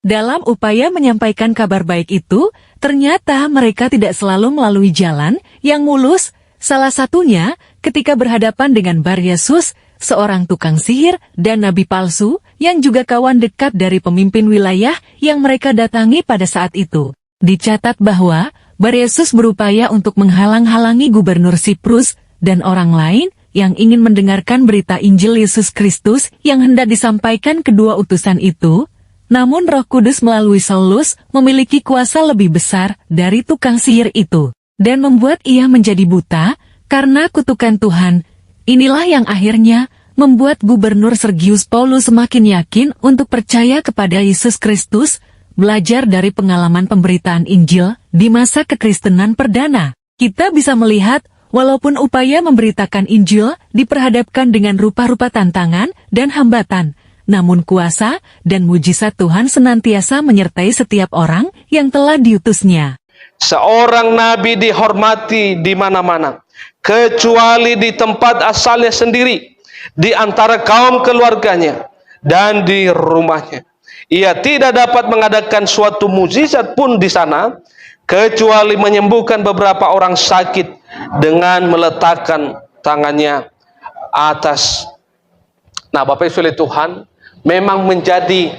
Dalam upaya menyampaikan kabar baik itu, ternyata mereka tidak selalu melalui jalan yang mulus, salah satunya ketika berhadapan dengan Bar Yesus, seorang tukang sihir dan nabi palsu yang juga kawan dekat dari pemimpin wilayah yang mereka datangi pada saat itu. Dicatat bahwa Bar Yesus berupaya untuk menghalang-halangi Gubernur Siprus dan orang lain yang ingin mendengarkan berita Injil Yesus Kristus yang hendak disampaikan kedua utusan itu. Namun Roh Kudus melalui Saulus memiliki kuasa lebih besar dari tukang sihir itu, dan membuat ia menjadi buta karena kutukan Tuhan. Inilah yang akhirnya membuat Gubernur Sergius Paulus semakin yakin untuk percaya kepada Yesus Kristus, belajar dari pengalaman pemberitaan Injil di masa kekristenan perdana. Kita bisa melihat, walaupun upaya memberitakan Injil diperhadapkan dengan rupa-rupa tantangan dan hambatan, namun kuasa dan mujizat Tuhan senantiasa menyertai setiap orang yang telah diutusnya. Seorang nabi dihormati di mana-mana, kecuali di tempat asalnya sendiri, di antara kaum keluarganya, dan di rumahnya. Ia tidak dapat mengadakan suatu mujizat pun di sana, kecuali menyembuhkan beberapa orang sakit dengan meletakkan tangannya atas. Nah, Bapak Ibu sekalian Tuhan, memang menjadi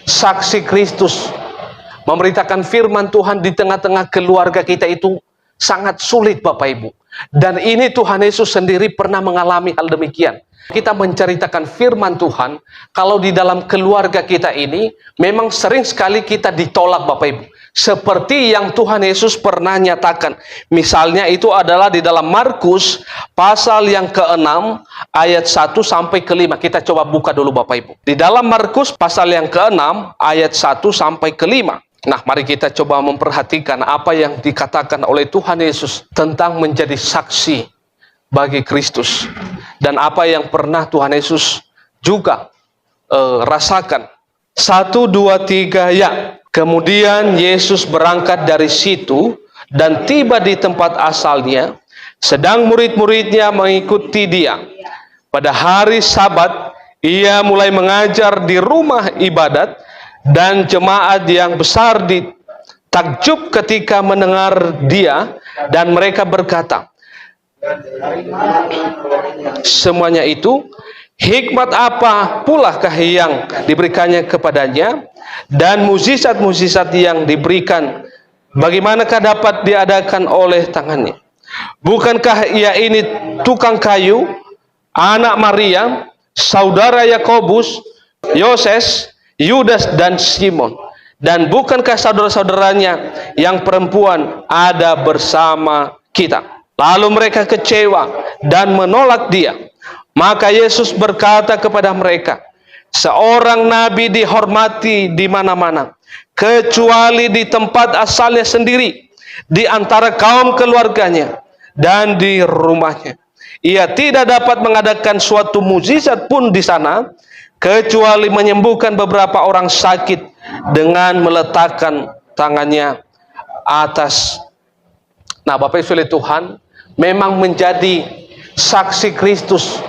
saksi Kristus, memberitakan firman Tuhan di tengah-tengah keluarga kita itu sangat sulit, Bapak Ibu. Dan ini Tuhan Yesus sendiri pernah mengalami hal demikian. Kita menceritakan firman Tuhan, kalau di dalam keluarga kita ini, memang sering sekali kita ditolak, Bapak Ibu. Seperti yang Tuhan Yesus pernah nyatakan. Misalnya itu adalah di dalam Markus pasal yang ke-6 ayat 1 sampai ke-5. Kita coba buka dulu Bapak Ibu. Di dalam Markus pasal yang ke-6 ayat 1 sampai ke-5. Nah, mari kita coba memperhatikan apa yang dikatakan oleh Tuhan Yesus tentang menjadi saksi bagi Kristus. Dan apa yang pernah Tuhan Yesus juga rasakan. 1, 2, 3, ya. Kemudian Yesus berangkat dari situ dan tiba di tempat asalnya, sedang murid-muridnya mengikuti dia. Pada hari Sabat, ia mulai mengajar di rumah ibadat, dan jemaat yang besar ditakjub ketika mendengar dia, dan mereka berkata, semuanya itu, hikmat apa pulakah yang diberikannya kepadanya, dan mujizat-mujizat yang diberikan, bagaimanakah dapat diadakan oleh tangannya? Bukankah ia ini tukang kayu, anak Maria, saudara Yakobus, Yoses, Yudas, dan Simon? Dan bukankah saudara-saudaranya yang perempuan ada bersama kita? Lalu mereka kecewa dan menolak dia. Maka Yesus berkata kepada mereka, seorang nabi dihormati di mana-mana, kecuali di tempat asalnya sendiri, di antara kaum keluarganya, dan di rumahnya. Ia tidak dapat mengadakan suatu mujizat pun di sana, kecuali menyembuhkan beberapa orang sakit dengan meletakkan tangannya atas. Nah, Bapak Ibu sekalian Tuhan, memang menjadi saksi Kristus,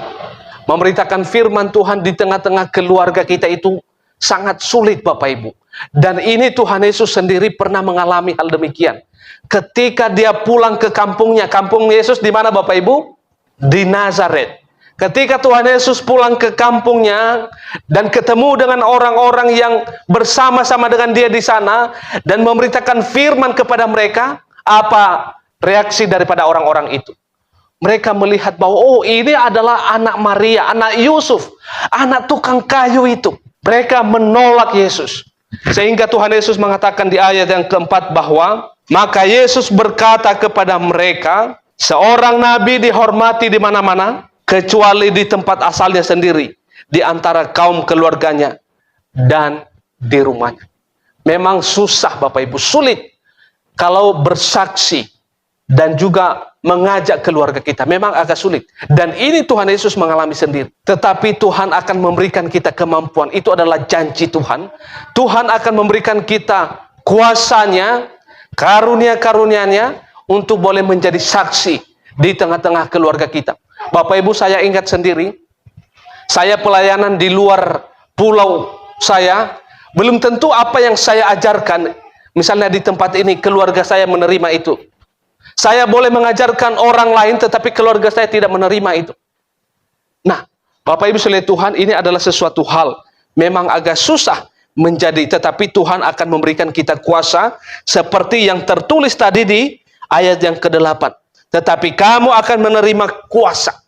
memberitakan firman Tuhan di tengah-tengah keluarga kita itu sangat sulit, Bapak Ibu. Dan ini Tuhan Yesus sendiri pernah mengalami hal demikian. Ketika dia pulang ke kampungnya, kampung Yesus di mana Bapak Ibu? Di Nazaret. Ketika Tuhan Yesus pulang ke kampungnya dan ketemu dengan orang-orang yang bersama-sama dengan dia di sana dan memberitakan firman kepada mereka, apa reaksi daripada orang-orang itu? Mereka melihat bahwa, oh, ini adalah anak Maria, anak Yusuf, anak tukang kayu itu. Mereka menolak Yesus. Sehingga Tuhan Yesus mengatakan di ayat yang keempat bahwa, maka Yesus berkata kepada mereka, seorang nabi dihormati di mana-mana, kecuali di tempat asalnya sendiri, di antara kaum keluarganya, dan di rumahnya. Memang susah Bapak Ibu, sulit kalau bersaksi dan juga mengajak keluarga kita, memang agak sulit. Dan ini Tuhan Yesus mengalami sendiri. Tetapi Tuhan akan memberikan kita kemampuan. Itu adalah janji Tuhan. Tuhan akan memberikan kita kuasanya, karunia-karunia-Nya untuk boleh menjadi saksi di tengah-tengah keluarga kita. Bapak Ibu, saya ingat sendiri, saya pelayanan di luar pulau saya, Belum tentu apa yang saya ajarkan, misalnya di tempat ini, keluarga saya menerima itu. Saya boleh mengajarkan orang lain, tetapi keluarga saya tidak menerima itu. Nah, Bapak Ibu sekalian Tuhan, ini adalah sesuatu hal memang agak susah menjadi, tetapi Tuhan akan memberikan kita kuasa seperti yang tertulis tadi di ayat yang ke-8. Tetapi kamu akan menerima kuasa.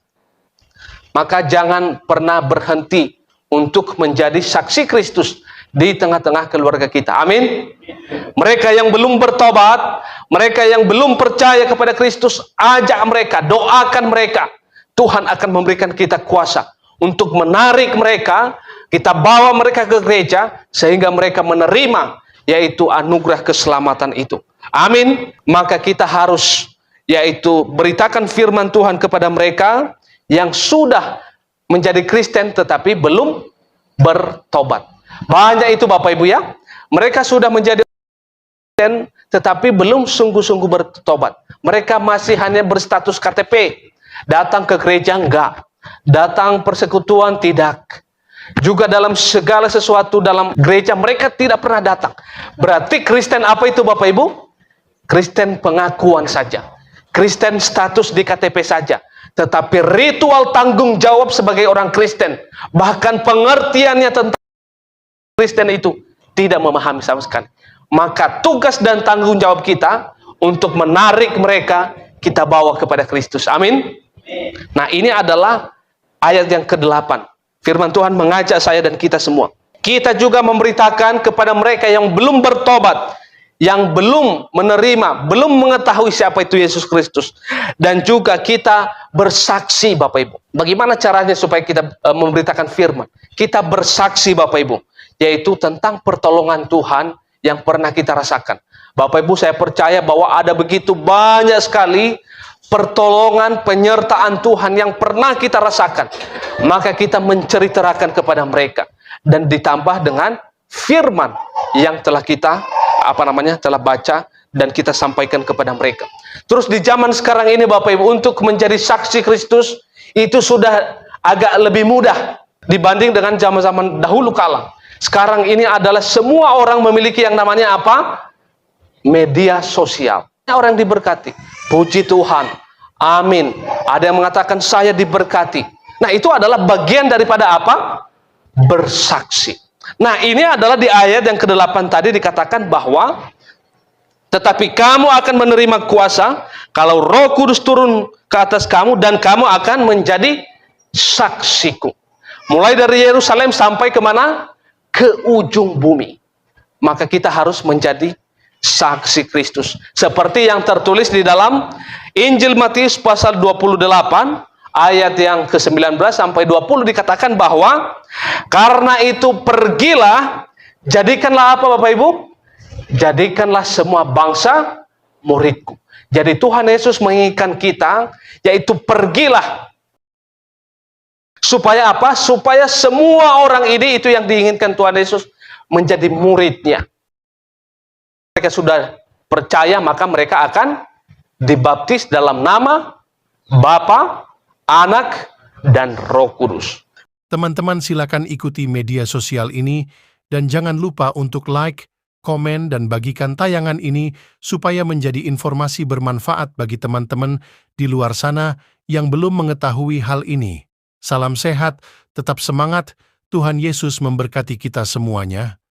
Maka jangan pernah berhenti untuk menjadi saksi Kristus di tengah-tengah keluarga kita. Amin. Mereka yang belum bertobat, mereka yang belum percaya kepada Kristus, ajak mereka, doakan mereka. Tuhan akan memberikan kita kuasa untuk menarik mereka, kita bawa mereka ke gereja, sehingga mereka menerima, yaitu anugerah keselamatan itu. Amin. Maka kita harus, yaitu beritakan firman Tuhan kepada mereka yang sudah menjadi Kristen tetapi belum bertobat. Banyak itu Bapak Ibu ya. Mereka sudah menjadi Kristen tetapi belum sungguh-sungguh bertobat. Mereka masih hanya berstatus KTP. Datang ke gereja enggak. Datang persekutuan tidak. Juga dalam segala sesuatu dalam gereja mereka tidak pernah datang. Berarti Kristen apa itu Bapak Ibu? Kristen pengakuan saja. Kristen status di KTP saja. Tetapi ritual tanggung jawab sebagai orang Kristen, bahkan pengertiannya tentang Kristen itu tidak memahami sama sekali. Maka tugas dan tanggung jawab kita untuk menarik mereka, kita bawa kepada Kristus. Amin. Nah, ini adalah ayat yang ke-8. Firman Tuhan mengajak saya dan kita semua. Kita juga memberitakan kepada mereka yang belum bertobat, yang belum menerima, belum mengetahui siapa itu Yesus Kristus. Dan juga kita bersaksi Bapak Ibu. Bagaimana caranya supaya kita memberitakan firman? Kita bersaksi Bapak Ibu, yaitu tentang pertolongan Tuhan yang pernah kita rasakan. Bapak Ibu, saya percaya bahwa ada begitu banyak sekali pertolongan, penyertaan Tuhan yang pernah kita rasakan. Maka kita menceritakan kepada mereka. Dan ditambah dengan firman yang telah kita telah baca dan kita sampaikan kepada mereka. Terus di zaman sekarang ini Bapak Ibu, untuk menjadi saksi Kristus itu sudah agak lebih mudah dibanding dengan zaman-zaman dahulu kala. Sekarang ini adalah semua orang memiliki yang namanya apa? Media sosial. Orang diberkati. Puji Tuhan. Amin. Ada yang mengatakan saya diberkati. Nah, itu adalah bagian daripada apa? Bersaksi. Nah, ini adalah di ayat yang ke-8 tadi dikatakan bahwa tetapi kamu akan menerima kuasa kalau Roh Kudus turun ke atas kamu dan kamu akan menjadi saksiku. Mulai dari Yerusalem sampai kemana? Ke ujung bumi. Maka kita harus menjadi saksi Kristus. Seperti yang tertulis di dalam Injil Matius pasal 28 ayat yang ke-19 sampai 20 dikatakan bahwa karena itu pergilah, jadikanlah apa Bapak Ibu? Jadikanlah semua bangsa muridku. Jadi Tuhan Yesus menginginkan kita, yaitu pergilah. Supaya apa? Supaya semua orang ini, itu yang diinginkan Tuhan Yesus, menjadi muridnya. Mereka sudah percaya, maka mereka akan dibaptis dalam nama Bapa, Anak, dan Roh Kudus. Teman-teman silakan ikuti media sosial ini dan jangan lupa untuk like, komen, dan bagikan tayangan ini supaya menjadi informasi bermanfaat bagi teman-teman di luar sana yang belum mengetahui hal ini. Salam sehat, tetap semangat, Tuhan Yesus memberkati kita semuanya.